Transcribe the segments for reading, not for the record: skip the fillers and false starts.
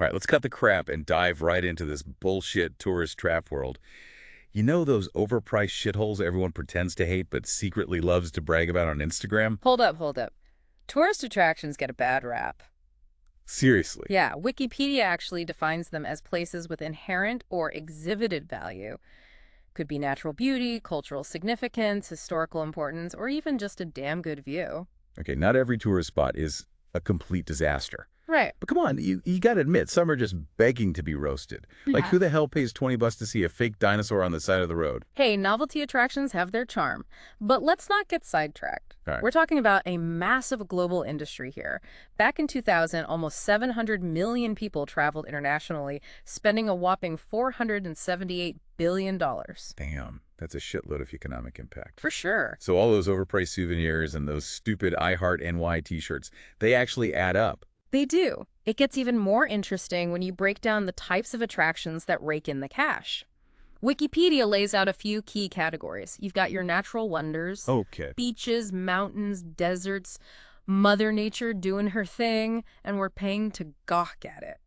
All right, let's cut the crap and dive right into this bullshit tourist trap world. You know those overpriced shitholes everyone pretends to hate but secretly loves to brag about on Instagram? Hold up, hold up. Tourist attractions get a bad rap. Seriously. Yeah, Wikipedia actually defines them as places with inherent or exhibited value. Could be natural beauty, cultural significance, historical importance, or even just a damn good view. Okay, not every tourist spot is a complete disaster. Right. But come on, you got to admit, some are just begging to be roasted. Like, Yeah. who the hell pays 20 bucks to see a fake dinosaur on the side of the road? Hey, novelty attractions have their charm, but let's not get sidetracked. All right. We're talking about a massive global industry here. Back in 2000, almost 700 million people traveled internationally, spending a whopping $478 billion. Damn, that's a shitload of economic impact. For sure. So all those overpriced souvenirs and those stupid I Heart NY t-shirts, they actually add up. They do. It gets even more interesting when you break down the types of attractions that rake in the cash. Wikipedia lays out a few key categories. You've got your natural wonders, Okay. beaches, mountains, deserts, Mother Nature doing her thing, and we're paying to gawk at it.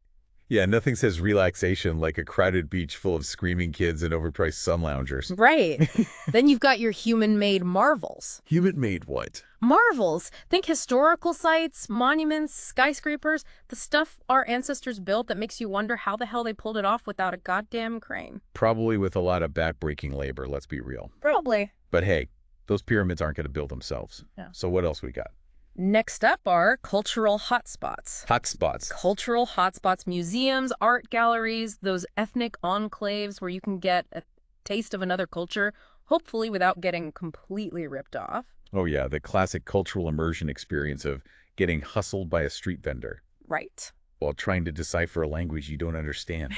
Yeah, nothing says relaxation like a crowded beach full of screaming kids and overpriced sun loungers. Right. Then you've got your human-made marvels. Human-made what? Marvels. Think historical sites, monuments, skyscrapers, the stuff our ancestors built that makes you wonder how the hell they pulled it off without a goddamn crane. Probably with a lot of backbreaking labor, let's be real. Probably. But hey, those pyramids aren't going to build themselves. Yeah. So what else we got? Next up are cultural hotspots. Hotspots. Cultural hotspots, museums, art galleries, those ethnic enclaves where you can get a taste of another culture, hopefully without getting completely ripped off. Oh yeah, the classic cultural immersion experience of getting hustled by a street vendor Right. while trying to decipher a language you don't understand.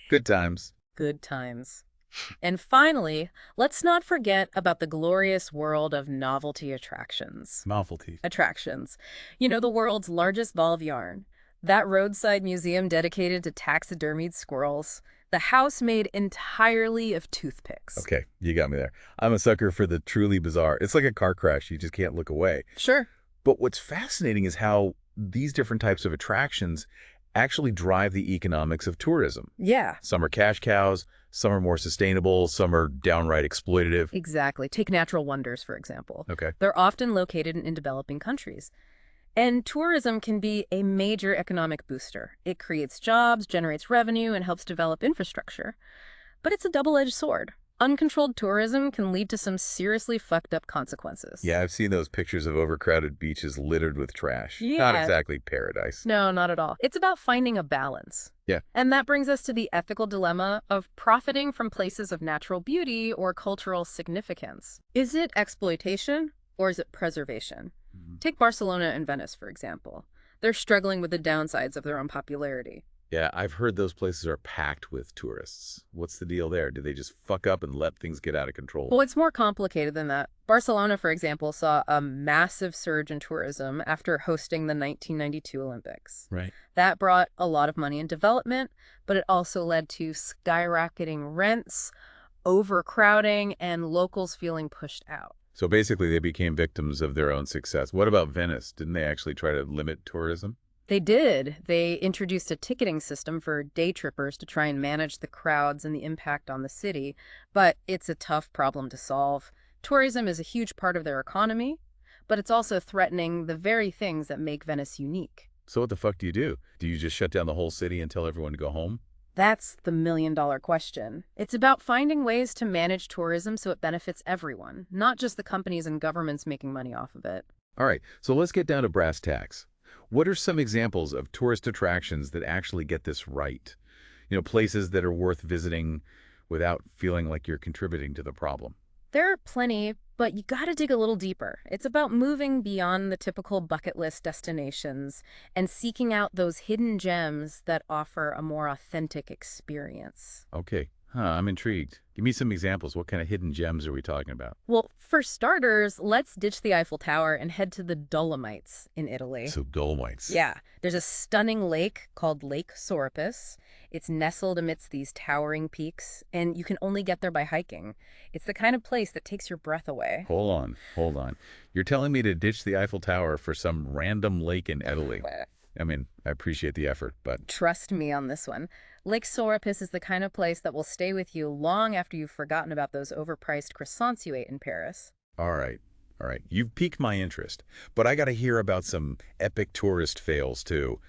Good times. Good times. And finally, let's not forget about the glorious world of novelty attractions. Novelty. Attractions. You know, the world's largest ball of yarn. That roadside museum dedicated to taxidermied squirrels. The house made entirely of toothpicks. Okay, you got me there. I'm a sucker for the truly bizarre. It's like a car crash. You just can't look away. Sure. But what's fascinating is how these different types of attractions actually drive the economics of tourism. Yeah. Some are cash cows, some are more sustainable, some are downright exploitative. Exactly. Take natural wonders, for example. Okay. They're often located in developing countries. And tourism can be a major economic booster. It creates jobs, generates revenue, and helps develop infrastructure. But it's a double-edged sword. Uncontrolled tourism can lead to some seriously fucked up consequences. Yeah, I've seen those pictures of overcrowded beaches littered with trash. Yeah. Not exactly paradise. No, not at all. It's about finding a balance. Yeah. And that brings us to the ethical dilemma of profiting from places of natural beauty or cultural significance. Is it exploitation or is it preservation? Take Barcelona and Venice, for example. They're struggling with the downsides of their own popularity. Yeah, I've heard those places are packed with tourists. What's the deal there? Do they just fuck up and let things get out of control? Well, it's more complicated than that. Barcelona, for example, saw a massive surge in tourism after hosting the 1992 Olympics. Right. That brought a lot of money and development, but it also led to skyrocketing rents, overcrowding, and locals feeling pushed out. So basically they became victims of their own success. What about Venice? Didn't they actually try to limit tourism? They did. They introduced a ticketing system for day trippers to try and manage the crowds and the impact on the city, but it's a tough problem to solve. Tourism is a huge part of their economy, but it's also threatening the very things that make Venice unique. So what the fuck do? Do you just shut down the whole city and tell everyone to go home? That's the million-dollar question. It's about finding ways to manage tourism so it benefits everyone, not just the companies and governments making money off of it. All right, so let's get down to brass tacks. What are some examples of tourist attractions that actually get this right? You know, places that are worth visiting without feeling like you're contributing to the problem. There are plenty, but you gotta dig a little deeper. It's about moving beyond the typical bucket list destinations and seeking out those hidden gems that offer a more authentic experience. Okay, I'm intrigued. Give me some examples. What kind of hidden gems are we talking about? Well, for starters, let's ditch the Eiffel Tower and head to the Dolomites in Italy. So Dolomites. Yeah, there's a stunning lake called Lake Sorapis. It's nestled amidst these towering peaks, and you can only get there by hiking. It's the kind of place that takes your breath away. Hold on. You're telling me to ditch the Eiffel Tower for some random lake in Italy? I mean, I appreciate the effort, but Trust me on this one. Lake Sorapis is the kind of place that will stay with you long after you've forgotten about those overpriced croissants you ate in Paris. all right. All right. You've piqued my interest, but I got to hear about some epic tourist fails too.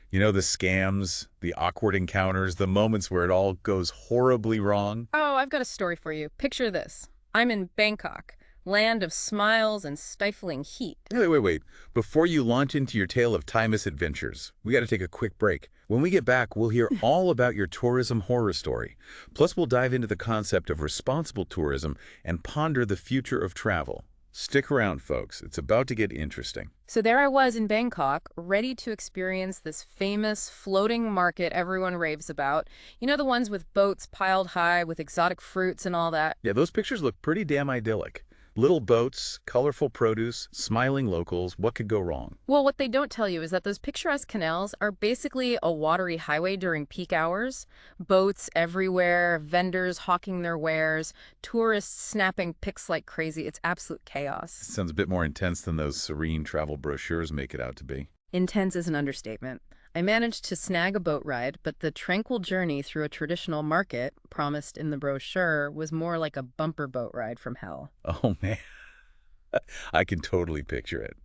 You know, the scams, the awkward encounters, the moments where it all goes horribly wrong. Oh, I've got a story for you. Picture this. I'm in Bangkok, land of smiles and stifling heat. Wait. Before you launch into your tale of Thai misadventures, we got to take a quick break. When we get back, we'll hear all about your tourism horror story. Plus, we'll dive into the concept of responsible tourism and ponder the future of travel. Stick around, folks. It's about to get interesting. So there I was in Bangkok, ready to experience this famous floating market everyone raves about. You know, the ones with boats piled high with exotic fruits and all that? Yeah, those pictures look pretty damn idyllic. Little boats, colorful produce, smiling locals. What could go wrong? Well, what they don't tell you is that those picturesque canals are basically a watery highway during peak hours. Boats everywhere, vendors hawking their wares, tourists snapping pics like crazy. It's absolute chaos. Sounds a bit more intense than those serene travel brochures make it out to be. Intense is an understatement. I managed to snag a boat ride, but the tranquil journey through a traditional market, promised in the brochure, was more like a bumper boat ride from hell. Oh, man. I can totally picture it.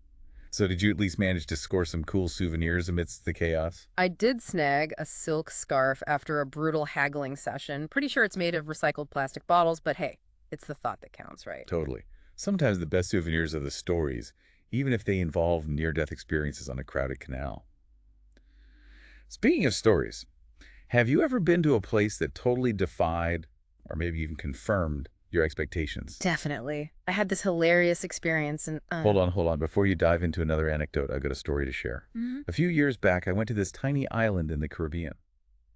So did you at least manage to score some cool souvenirs amidst the chaos? I did snag a silk scarf after a brutal haggling session. Pretty sure it's made of recycled plastic bottles, but hey, it's the thought that counts, right? Totally. Sometimes the best souvenirs are the stories, even if they involve near-death experiences on a crowded canal. Speaking of stories, have you ever been to a place that totally defied, or maybe even confirmed, your expectations? Definitely. I had this hilarious experience and Hold on. Before you dive into another anecdote, I've got a story to share. Mhm. A few years back, I went to this tiny island in the Caribbean.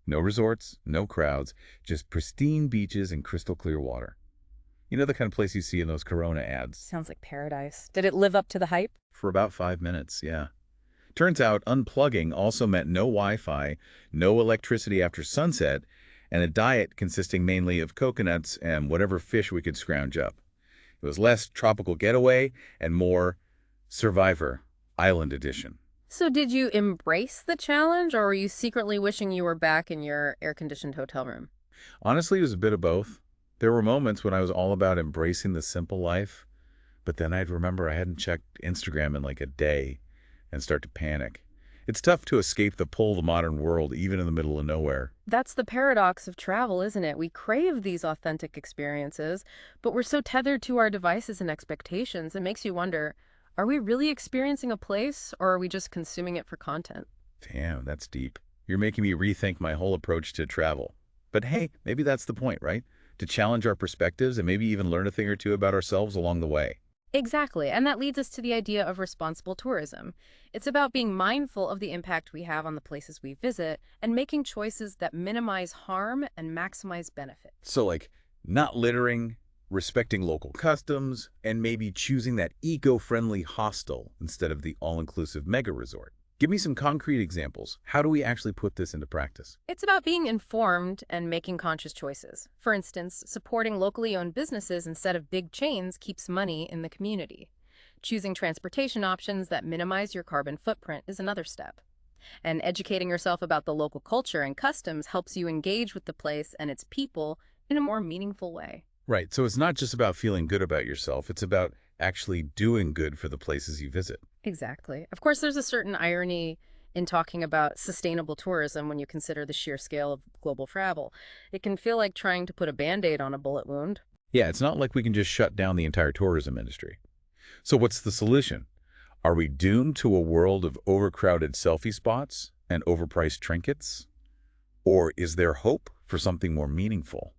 No resorts, no crowds, just pristine beaches and crystal clear water. You know the kind of place you see in those Corona ads? Sounds like paradise. Did it live up to the hype? For about 5 minutes, yeah. Turns out unplugging also meant no Wi-Fi, no electricity after sunset, and a diet consisting mainly of coconuts and whatever fish we could scrounge up. It was less tropical getaway and more Survivor Island Edition. So did you embrace the challenge, or were you secretly wishing you were back in your air-conditioned hotel room? Honestly, it was a bit of both. There were moments when I was all about embracing the simple life, but then I'd remember I hadn't checked Instagram in like a day and start to panic. It's tough to escape the pull of the modern world, even in the middle of nowhere. That's the paradox of travel, isn't it? We crave these authentic experiences, but we're so tethered to our devices and expectations. It makes you wonder, are we really experiencing a place, or are we just consuming it for content? Damn, that's deep. You're making me rethink my whole approach to travel. But hey, maybe that's the point, right? To challenge our perspectives and maybe even learn a thing or two about ourselves along the way. Exactly, and that leads us to the idea of responsible tourism. It's about being mindful of the impact we have on the places we visit and making choices that minimize harm and maximize benefit. So like, not littering, respecting local customs, and maybe choosing that eco-friendly hostel instead of the all-inclusive mega resort. Give me some concrete examples. How do we actually put this into practice? It's about being informed and making conscious choices. For instance, supporting locally owned businesses instead of big chains keeps money in the community. Choosing transportation options that minimize your carbon footprint is another step. And educating yourself about the local culture and customs helps you engage with the place and its people in a more meaningful way. Right, so it's not just about feeling good about yourself, it's about actually doing good for the places you visit. Exactly. Of course, there's a certain irony in talking about sustainable tourism when you consider the sheer scale of global travel. It can feel like trying to put a Band-Aid on a bullet wound. Yeah, it's not like we can just shut down the entire tourism industry. So what's the solution? Are we doomed to a world of overcrowded selfie spots and overpriced trinkets? Or is there hope for something more meaningful?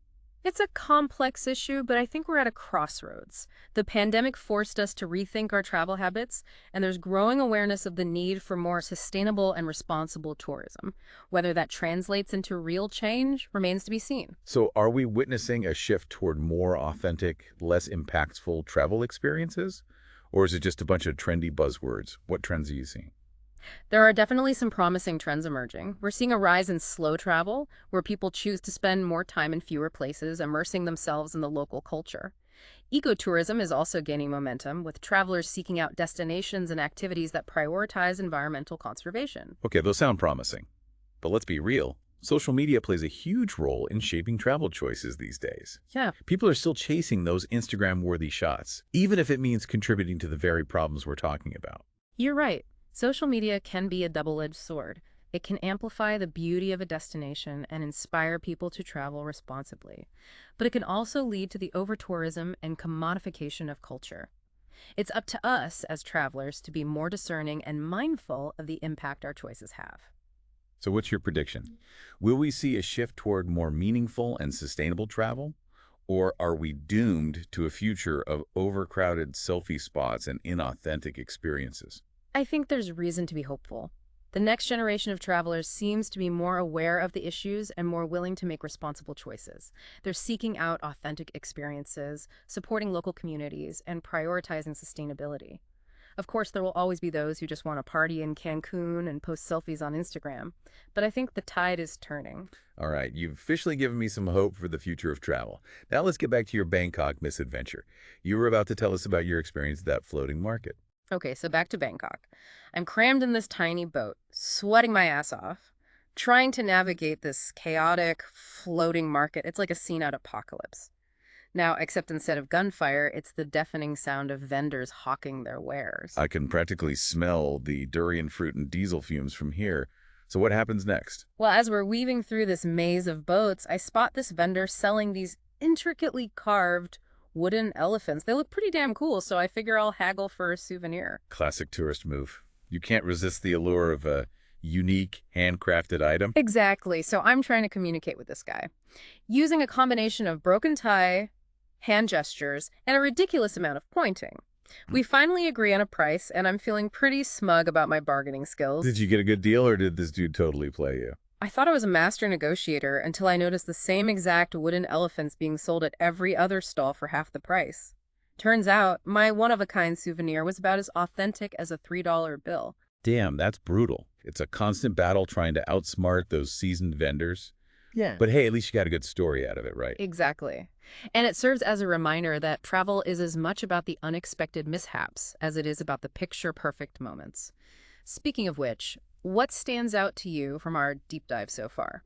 It's a complex issue, but I think we're at a crossroads. The pandemic forced us to rethink our travel habits, and there's growing awareness of the need for more sustainable and responsible tourism. Whether that translates into real change remains to be seen. So are we witnessing a shift toward more authentic, less impactful travel experiences? Or is it just a bunch of trendy buzzwords? What trends are you seeing? There are definitely some promising trends emerging. We're seeing a rise in slow travel, where people choose to spend more time in fewer places, immersing themselves in the local culture. Ecotourism is also gaining momentum, with travelers seeking out destinations and activities that prioritize environmental conservation. Okay, those sound promising. But let's be real. Social media plays a huge role in shaping travel choices these days. Yeah, People are still chasing those Instagram-worthy shots, even if it means contributing to the very problems we're talking about. you're right. Social media can be a double-edged sword. It can amplify the beauty of a destination and inspire people to travel responsibly. But it can also lead to the over-tourism and commodification of culture. It's up to us as travelers to be more discerning and mindful of the impact our choices have. So what's your prediction? Will we see a shift toward more meaningful and sustainable travel? Or are we doomed to a future of overcrowded selfie spots and inauthentic experiences? I think there's reason to be hopeful. The next generation of travelers seems to be more aware of the issues and more willing to make responsible choices. They're seeking out authentic experiences, supporting local communities, and prioritizing sustainability. Of course, there will always be those who just want to party in Cancun and post selfies on Instagram, but I think the tide is turning. All right, you've officially given me some hope for the future of travel. Now let's get back to your Bangkok misadventure. You were about to tell us about your experience at that floating market. Okay, so back to Bangkok. I'm crammed in this tiny boat, sweating my ass off, trying to navigate this chaotic, floating market. It's like a scene out of Apocalypse. Now, except instead of gunfire, it's the deafening sound of vendors hawking their wares. I can practically smell the durian fruit and diesel fumes from here. So what happens next? Well, as we're weaving through this maze of boats, I spot this vendor selling these intricately carved wooden elephants. They look pretty damn cool, so I figure I'll haggle for a souvenir. Classic tourist move. You can't resist the allure of a unique, handcrafted item. Exactly. So I'm trying to communicate with this guy using a combination of broken Thai, hand gestures, and a ridiculous amount of pointing. We finally agree on a price, and I'm feeling pretty smug about my bargaining skills. Did you get a good deal, or did this dude totally play you? I thought I was a master negotiator until I noticed the same exact wooden elephants being sold at every other stall for half the price. Turns out, my one-of-a-kind souvenir was about as authentic as a $3 bill. Damn, that's brutal. It's a constant battle trying to outsmart those seasoned vendors. Yeah. But hey, at least you got a good story out of it, right? Exactly. And it serves as a reminder that travel is as much about the unexpected mishaps as it is about the picture-perfect moments. Speaking of which, what stands out to you from our deep dive so far?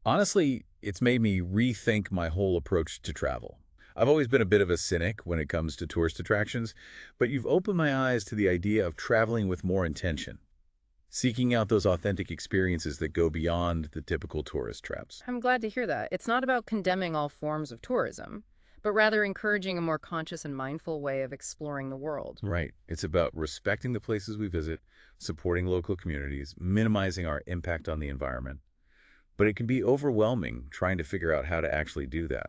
Honestly, it's made me rethink my whole approach to travel. I've always been a bit of a cynic when it comes to tourist attractions, but you've opened my eyes to the idea of traveling with more intention, seeking out those authentic experiences that go beyond the typical tourist traps. I'm glad to hear that. It's not about condemning all forms of tourism, but rather encouraging a more conscious and mindful way of exploring the world. Right. It's about respecting the places we visit, supporting local communities, minimizing our impact on the environment. But it can be overwhelming trying to figure out how to actually do that.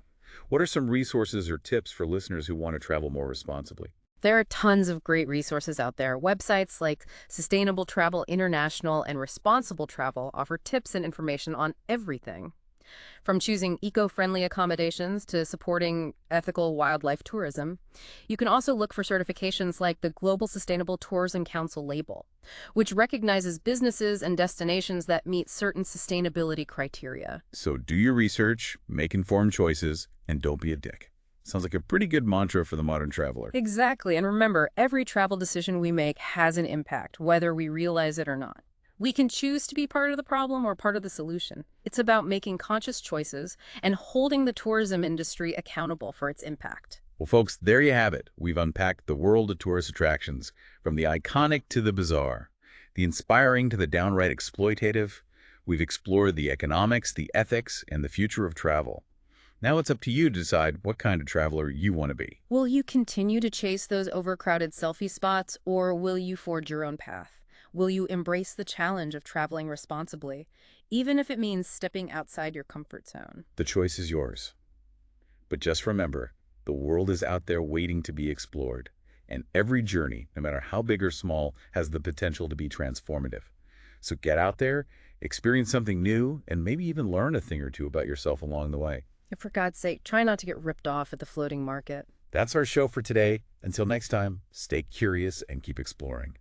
What are some resources or tips for listeners who want to travel more responsibly? There are tons of great resources out there. Websites like Sustainable Travel International and Responsible Travel offer tips and information on everything, from choosing eco-friendly accommodations to supporting ethical wildlife tourism. You can also look for certifications like the Global Sustainable Tourism Council label, which recognizes businesses and destinations that meet certain sustainability criteria. So do your research, make informed choices, and don't be a dick. Sounds like a pretty good mantra for the modern traveler. Exactly. And remember, every travel decision we make has an impact, whether we realize it or not. We can choose to be part of the problem or part of the solution. It's about making conscious choices and holding the tourism industry accountable for its impact. Well, folks, there you have it. We've unpacked the world of tourist attractions, from the iconic to the bizarre, the inspiring to the downright exploitative. We've explored the economics, the ethics, and the future of travel. Now it's up to you to decide what kind of traveler you want to be. Will you continue to chase those overcrowded selfie spots, or will you forge your own path? Will you embrace the challenge of traveling responsibly, even if it means stepping outside your comfort zone? The choice is yours. But just remember, the world is out there waiting to be explored, and every journey, no matter how big or small, has the potential to be transformative. So get out there, experience something new, and maybe even learn a thing or two about yourself along the way. And for God's sake, try not to get ripped off at the floating market. That's our show for today. Until next time, stay curious and keep exploring.